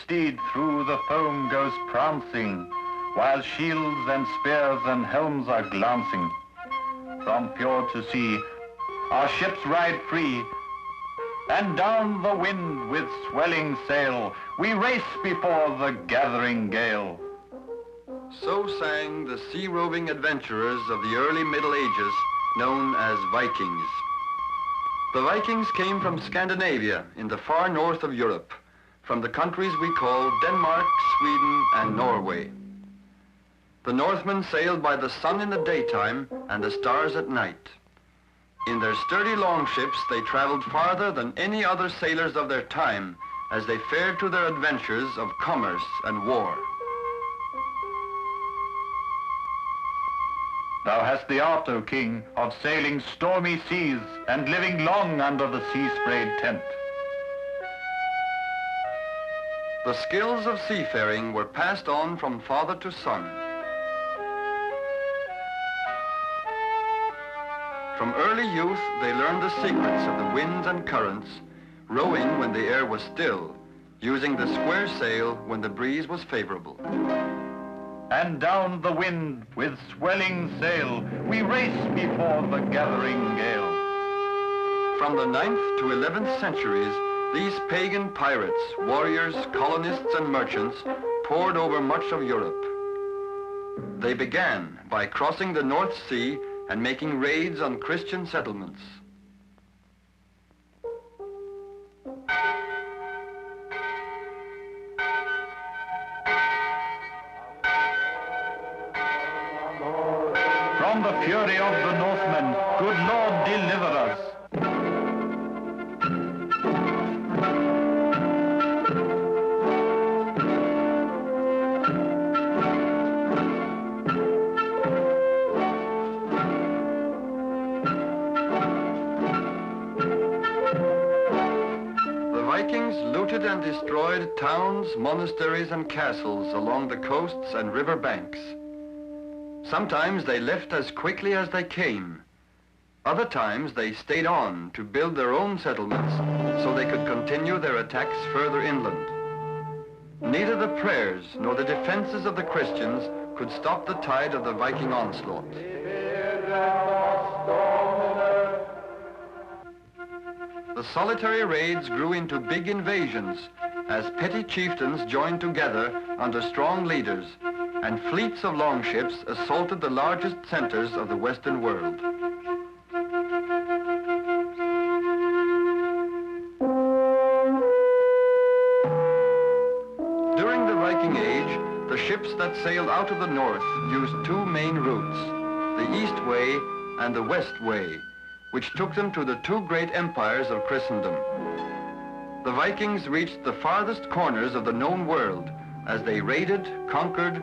steed through the foam goes prancing, while shields and spears and helms are glancing. From fjord to sea, our ships ride free, and down the wind with swelling sail, we race before the gathering gale. So sang the sea-roving adventurers of the early Middle Ages, known as Vikings. The Vikings came from Scandinavia in the far north of Europe, from the countries we call Denmark, Sweden, and Norway. The Northmen sailed by the sun in the daytime and the stars at night. In their sturdy longships, they traveled farther than any other sailors of their time as they fared to their adventures of commerce and war. Thou hast the art, O king, of sailing stormy seas and living long under the sea-sprayed tent. The skills of seafaring were passed on from father to son. From early youth, they learned the secrets of the winds and currents, rowing when the air was still, using the square sail when the breeze was favorable. And down the wind with swelling sail, we race before the gathering gale. From the 9th to 11th centuries, these pagan pirates, warriors, colonists, and merchants poured over much of Europe. They began by crossing the North Sea and making raids on Christian settlements. From the fury of the Northmen, good Lord, deliver us. The Vikings looted and destroyed towns, monasteries, and castles along the coasts and river banks. Sometimes they left as quickly as they came. Other times they stayed on to build their own settlements so they could continue their attacks further inland. Neither the prayers nor the defenses of the Christians could stop the tide of the Viking onslaught. The solitary raids grew into big invasions as petty chieftains joined together under strong leaders, and fleets of longships assaulted the largest centers of the Western world. During the Viking Age, the ships that sailed out of the north used two main routes, the East Way and the West Way, which took them to the two great empires of Christendom. The Vikings reached the farthest corners of the known world as they raided, conquered,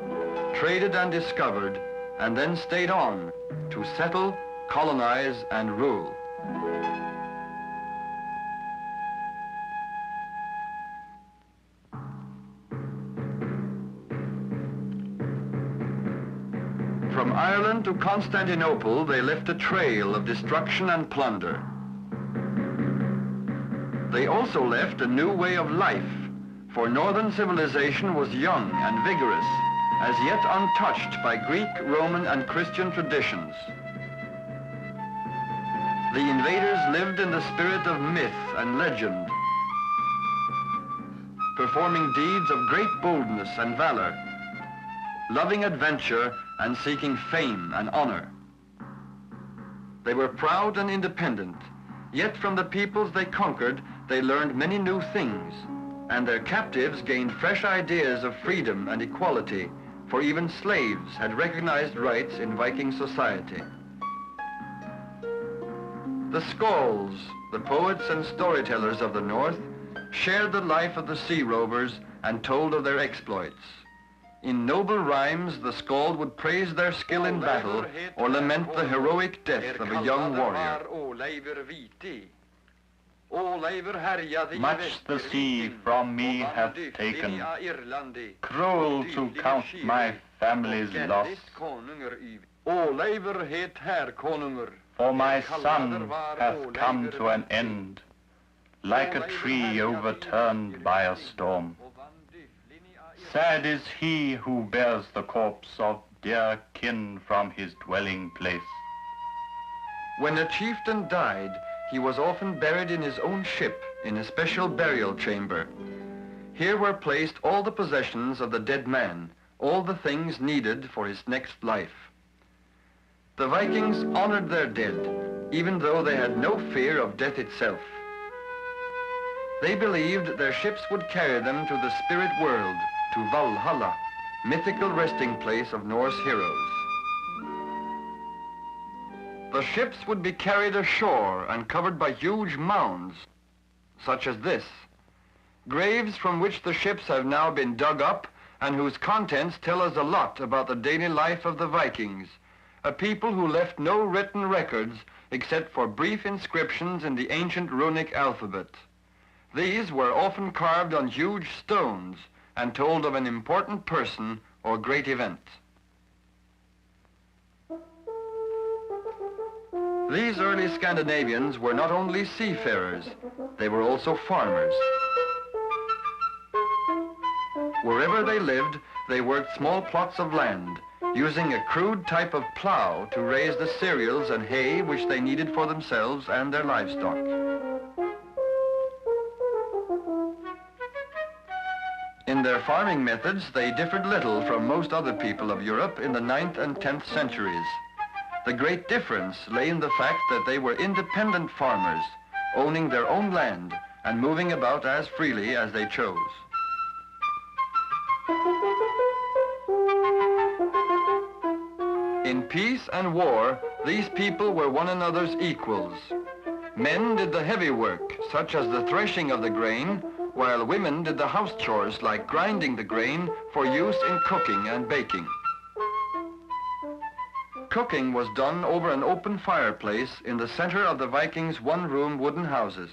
traded and discovered, and then stayed on to settle, colonize, and rule. From Ireland to Constantinople, they left a trail of destruction and plunder. They also left a new way of life, for northern civilization was young and vigorous, as yet untouched by Greek, Roman, and Christian traditions. The invaders lived in the spirit of myth and legend, performing deeds of great boldness and valor, loving adventure and seeking fame and honor. They were proud and independent, yet from the peoples they conquered, they learned many new things, and their captives gained fresh ideas of freedom and equality, for even slaves had recognized rights in Viking society. The Skalds, the poets and storytellers of the North, shared the life of the sea rovers and told of their exploits. In noble rhymes, the Skald would praise their skill in battle or lament the heroic death of a young warrior. Much the sea from me hath taken, cruel to count my family's loss. For my son hath come to an end, like a tree overturned by a storm. Sad is he who bears the corpse of dear kin from his dwelling place. When a chieftain died, he was often buried in his own ship in a special burial chamber. Here were placed all the possessions of the dead man, all the things needed for his next life. The Vikings honored their dead, even though they had no fear of death itself. They believed their ships would carry them to the spirit world, to Valhalla, mythical resting place of Norse heroes. The ships would be carried ashore and covered by huge mounds, such as this, graves from which the ships have now been dug up and whose contents tell us a lot about the daily life of the Vikings, a people who left no written records except for brief inscriptions in the ancient runic alphabet. These were often carved on huge stones and told of an important person or great event. These early Scandinavians were not only seafarers, they were also farmers. Wherever they lived, they worked small plots of land, using a crude type of plow to raise the cereals and hay which they needed for themselves and their livestock. In their farming methods, they differed little from most other people of Europe in the 9th and 10th centuries. The great difference lay in the fact that they were independent farmers, owning their own land and moving about as freely as they chose. In peace and war, these people were one another's equals. Men did the heavy work, such as the threshing of the grain, while women did the house chores like grinding the grain for use in cooking and baking. Cooking was done over an open fireplace in the center of the Vikings' one-room wooden houses.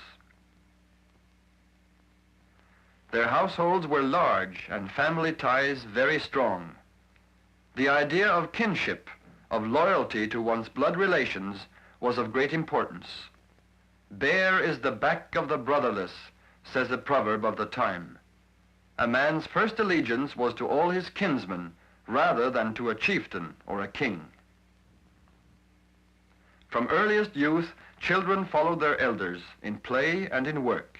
Their households were large and family ties very strong. The idea of kinship, of loyalty to one's blood relations, was of great importance. "Bare is the back of the brotherless," says the proverb of the time. A man's first allegiance was to all his kinsmen, rather than to a chieftain or a king. From earliest youth, children followed their elders in play and in work.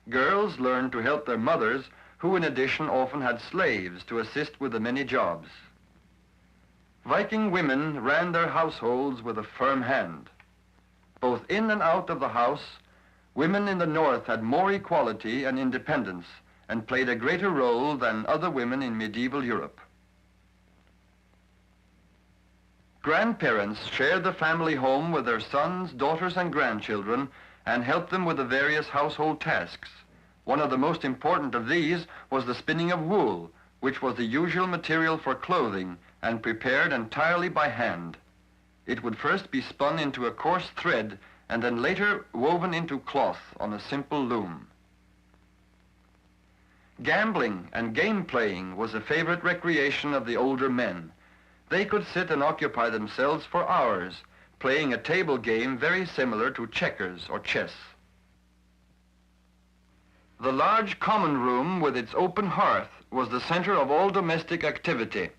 Girls learned to help their mothers, who in addition often had slaves to assist with the many jobs. Viking women ran their households with a firm hand. Both in and out of the house, women in the north had more equality and independence and played a greater role than other women in medieval Europe. Grandparents shared the family home with their sons, daughters, and grandchildren and helped them with the various household tasks. One of the most important of these was the spinning of wool, which was the usual material for clothing and prepared entirely by hand. It would first be spun into a coarse thread and then later woven into cloth on a simple loom. Gambling and game playing was a favorite recreation of the older men. They could sit and occupy themselves for hours, playing a table game very similar to checkers or chess. The large common room with its open hearth was the center of all domestic activity.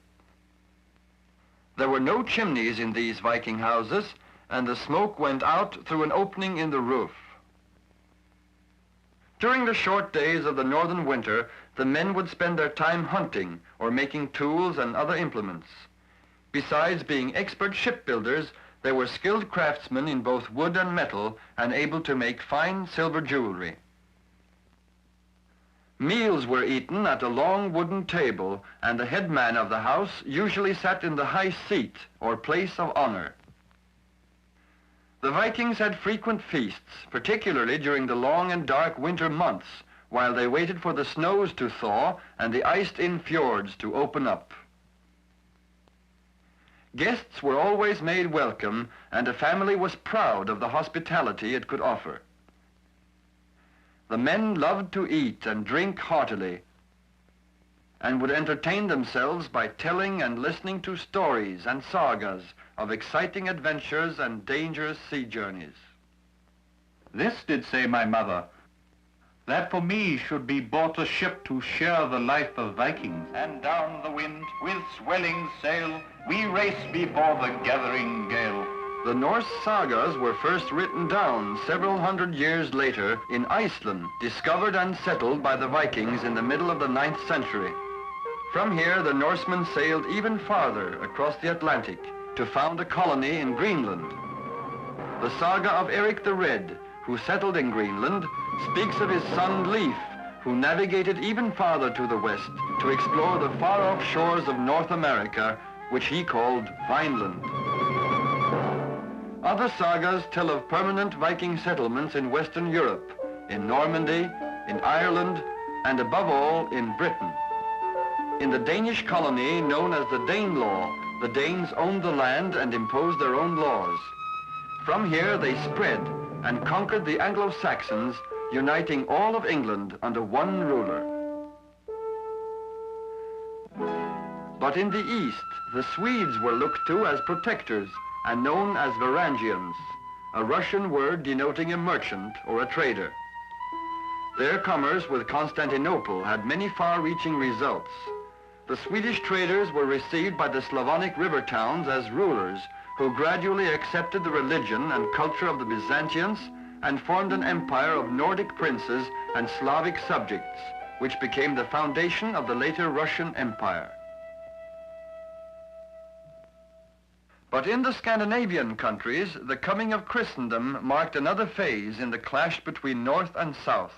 There were no chimneys in these Viking houses, and the smoke went out through an opening in the roof. During the short days of the northern winter, the men would spend their time hunting or making tools and other implements. Besides being expert shipbuilders, they were skilled craftsmen in both wood and metal and able to make fine silver jewelry. Meals were eaten at a long wooden table, and the head man of the house usually sat in the high seat or place of honor. The Vikings had frequent feasts, particularly during the long and dark winter months, while they waited for the snows to thaw and the iced-in fjords to open up. Guests were always made welcome, and a family was proud of the hospitality it could offer. The men loved to eat and drink heartily, and would entertain themselves by telling and listening to stories and sagas of exciting adventures and dangerous sea journeys. This did say my mother, that for me should be bought a ship to share the life of Vikings. And down the wind, with swelling sail, we race before the gathering gale. The Norse sagas were first written down several hundred years later in Iceland, discovered and settled by the Vikings in the middle of the 9th century. From here, the Norsemen sailed even farther across the Atlantic to found a colony in Greenland. The saga of Eric the Red, who settled in Greenland, speaks of his son Leif, who navigated even farther to the west to explore the far-off shores of North America, which he called Vineland. Other sagas tell of permanent Viking settlements in Western Europe, in Normandy, in Ireland, and above all, in Britain. In the Danish colony known as the Danelaw, the Danes owned the land and imposed their own laws. From here they spread and conquered the Anglo-Saxons, uniting all of England under one ruler. But in the east, the Swedes were looked to as protectors and known as Varangians, a Russian word denoting a merchant or a trader. Their commerce with Constantinople had many far-reaching results. The Swedish traders were received by the Slavonic river towns as rulers who gradually accepted the religion and culture of the Byzantians and formed an empire of Nordic princes and Slavic subjects, which became the foundation of the later Russian Empire. But in the Scandinavian countries, the coming of Christendom marked another phase in the clash between North and South.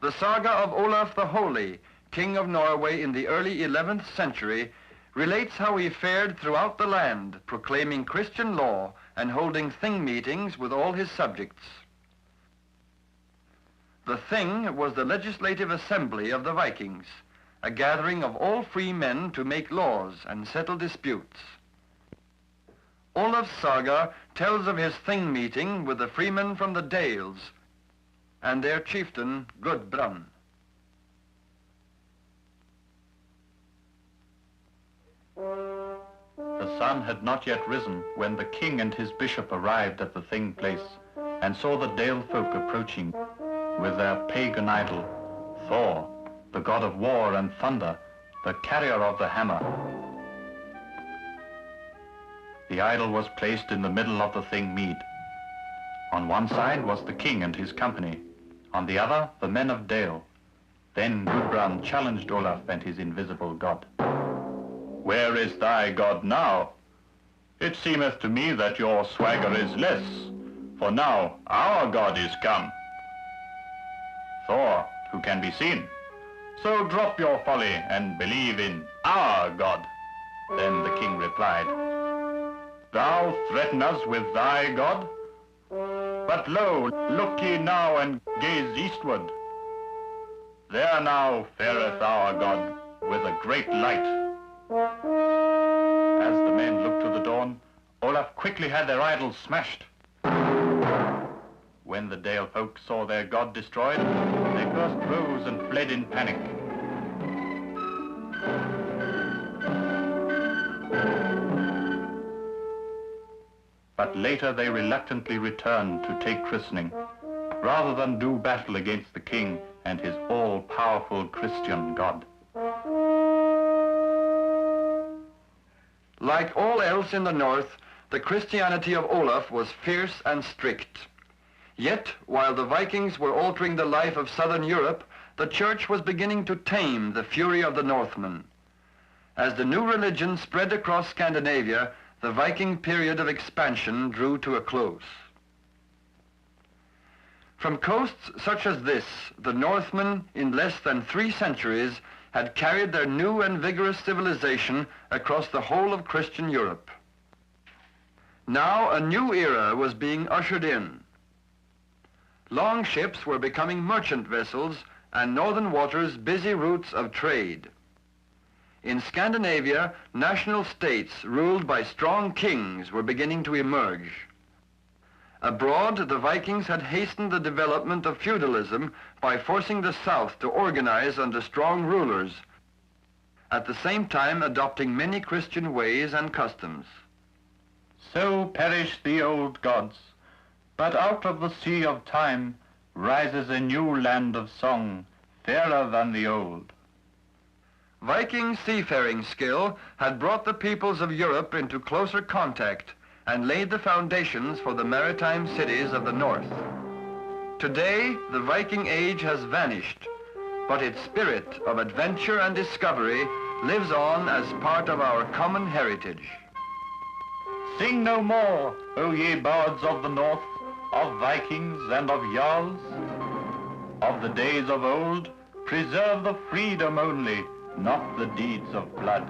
The saga of Olaf the Holy, King of Norway in the early 11th century, relates how he fared throughout the land, proclaiming Christian law and holding Thing meetings with all his subjects. The Thing was the legislative assembly of the Vikings, a gathering of all free men to make laws and settle disputes. Olaf's saga tells of his Thing meeting with the freemen from the Dales and their chieftain, Gudbrand. The sun had not yet risen when the king and his bishop arrived at the Thing place and saw the Dale folk approaching with their pagan idol, Thor, the god of war and thunder, the carrier of the hammer. The idol was placed in the middle of the Thing mead. On one side was the king and his company, on the other the men of Dale. Then Gudbrand challenged Olaf and his invisible god. "Where is thy God now? It seemeth to me that your swagger is less, for now our God is come. Thor, who can be seen. So drop your folly and believe in our God." Then the king replied, "Thou threaten us with thy God? But lo, look ye now and gaze eastward. There now fareth our God with a great light." As the men looked to the dawn, Olaf quickly had their idols smashed. When the Dale folk saw their god destroyed, they first rose and fled in panic. But later they reluctantly returned to take christening, rather than do battle against the king and his all-powerful Christian God. Like all else in the north, the Christianity of Olaf was fierce and strict. Yet, while the Vikings were altering the life of southern Europe, the church was beginning to tame the fury of the Northmen. As the new religion spread across Scandinavia, the Viking period of expansion drew to a close. From coasts such as this, the Northmen, in less than 3 centuries, had carried their new and vigorous civilization across the whole of Christian Europe. Now a new era was being ushered in. Long ships were becoming merchant vessels and northern waters busy routes of trade. In Scandinavia, national states ruled by strong kings were beginning to emerge. Abroad, the Vikings had hastened the development of feudalism by forcing the South to organize under strong rulers, at the same time adopting many Christian ways and customs. So perished the old gods, but out of the sea of time rises a new land of song, fairer than the old. Viking seafaring skill had brought the peoples of Europe into closer contact and laid the foundations for the maritime cities of the north. Today, the Viking age has vanished, but its spirit of adventure and discovery lives on as part of our common heritage. Sing no more, O ye bards of the north, of Vikings and of Jarls. Of the days of old, preserve the freedom only, not the deeds of blood.